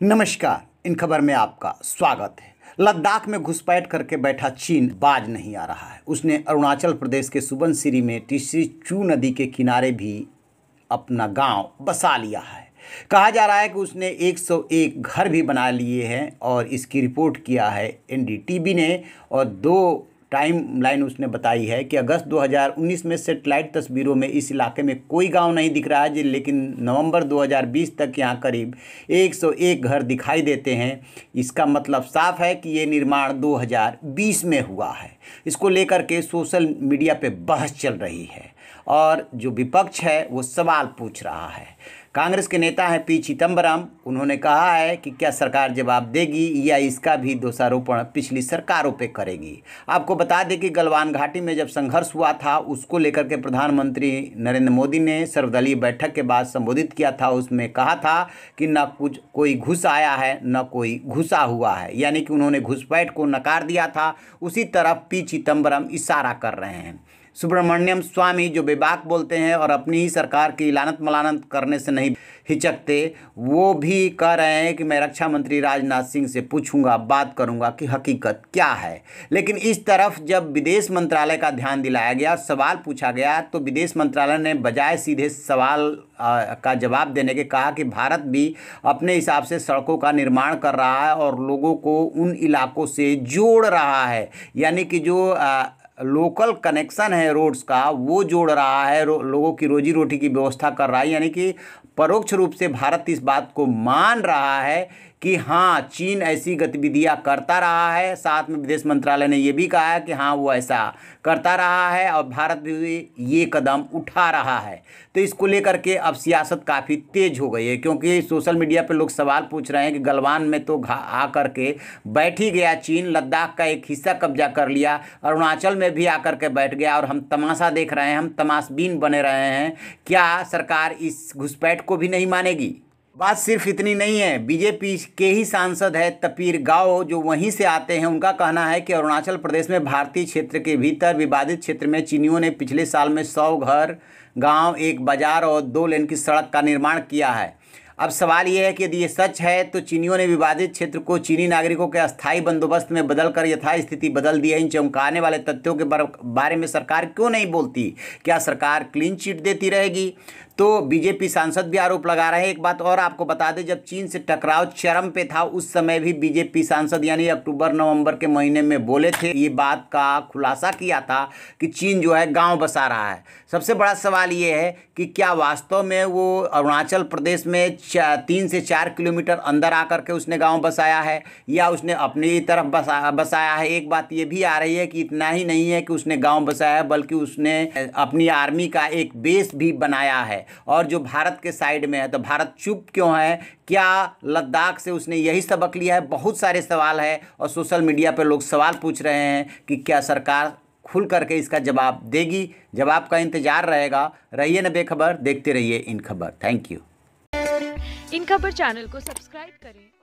नमस्कार। इन खबर में आपका स्वागत है। लद्दाख में घुसपैठ करके बैठा चीन बाज नहीं आ रहा है। उसने अरुणाचल प्रदेश के सुबनसिरी में टिस्सी चू नदी के किनारे भी अपना गांव बसा लिया है। कहा जा रहा है कि उसने 101 घर भी बना लिए हैं और इसकी रिपोर्ट किया है एनडीटीवी ने। और दो टाइम लाइन उसने बताई है कि अगस्त 2019 में सेटेलाइट तस्वीरों में इस इलाके में कोई गांव नहीं दिख रहा है, लेकिन नवंबर 2020 तक यहां करीब 101 घर दिखाई देते हैं। इसका मतलब साफ है कि ये निर्माण 2020 में हुआ है। इसको लेकर के सोशल मीडिया पे बहस चल रही है और जो विपक्ष है वो सवाल पूछ रहा है। कांग्रेस के नेता हैं पी चिदम्बरम। उन्होंने कहा है कि क्या सरकार जवाब देगी या इसका भी दोषारोपण पिछली सरकारों पे करेगी। आपको बता दें कि गलवान घाटी में जब संघर्ष हुआ था उसको लेकर के प्रधानमंत्री नरेंद्र मोदी ने सर्वदलीय बैठक के बाद संबोधित किया था। उसमें कहा था कि न कुछ कोई घुस आया है न कोई घुसा हुआ है, यानी कि उन्होंने घुसपैठ को नकार दिया था। उसी तरफ पी चिदम्बरम इशारा कर रहे हैं। सुब्रमण्यम स्वामी जो बेबाक बोलते हैं और अपनी ही सरकार की लानत मलानत करने से नहीं हिचकते, वो भी कह रहे हैं कि मैं रक्षा मंत्री राजनाथ सिंह से पूछूंगा, बात करूंगा कि हकीकत क्या है। लेकिन इस तरफ जब विदेश मंत्रालय का ध्यान दिलाया गया और सवाल पूछा गया तो विदेश मंत्रालय ने बजाय सीधे सवाल का जवाब देने के कहा कि भारत भी अपने हिसाब से सड़कों का निर्माण कर रहा है और लोगों को उन इलाकों से जोड़ रहा है, यानी कि जो लोकल कनेक्शन है रोड्स का वो जोड़ रहा है, लोगों की रोजी रोटी की व्यवस्था कर रहा है। यानी कि परोक्ष रूप से भारत इस बात को मान रहा है कि हाँ, चीन ऐसी गतिविधियां करता रहा है। साथ में विदेश मंत्रालय ने ये भी कहा है कि हाँ, वो ऐसा करता रहा है और भारत भी ये कदम उठा रहा है। तो इसको लेकर के अब सियासत काफ़ी तेज हो गई है, क्योंकि सोशल मीडिया पे लोग सवाल पूछ रहे हैं कि गलवान में तो आ करके बैठ ही गया चीन, लद्दाख का एक हिस्सा कब्जा कर लिया, अरुणाचल में भी आकर के बैठ गया और हम तमाशा देख रहे हैं, हम तमाशबीन बने रहे हैं। क्या सरकार इस घुसपैठ को भी नहीं मानेगी? बात सिर्फ इतनी नहीं है। बीजेपी के ही सांसद है तपीर गाओ, जो वहीं से आते हैं, उनका कहना है कि अरुणाचल प्रदेश में भारतीय क्षेत्र के भीतर विवादित क्षेत्र में चीनियों ने पिछले साल में 100 घर, गांव, एक बाजार और 2 लेन की सड़क का निर्माण किया है। अब सवाल ये है कि यदि ये सच है तो चीनियों ने विवादित क्षेत्र को चीनी नागरिकों के अस्थायी बंदोबस्त में बदलकर यथास्थिति बदल दी है। इन चौंकाने वाले तथ्यों के बारे में सरकार क्यों नहीं बोलती? क्या सरकार क्लीन चिट देती रहेगी? तो बीजेपी सांसद भी आरोप लगा रहे हैं। एक बात और आपको बता दें, जब चीन से टकराव चरम पे था उस समय भी बीजेपी सांसद यानी अक्टूबर नवंबर के महीने में बोले थे, ये बात का खुलासा किया था कि चीन जो है गांव बसा रहा है। सबसे बड़ा सवाल ये है कि क्या वास्तव में वो अरुणाचल प्रदेश में 3 से 4 किलोमीटर अंदर आकर के उसने गाँव बसाया है या उसने अपनी तरफ बसाया है। एक बात ये भी आ रही है कि इतना ही नहीं है कि उसने गाँव बसाया है, बल्कि उसने अपनी आर्मी का एक बेस भी बनाया है और जो भारत के साइड में है। तो भारत चुप क्यों है? क्या लद्दाख से उसने यही सबक लिया है? बहुत सारे सवाल है और सोशल मीडिया पर लोग सवाल पूछ रहे हैं कि क्या सरकार खुल करके इसका जवाब देगी। जवाब का इंतजार रहेगा। रहिए न बेखबर, देखते रहिए इन खबर। Thank you. इन खबर चैनल को सब्सक्राइब करें।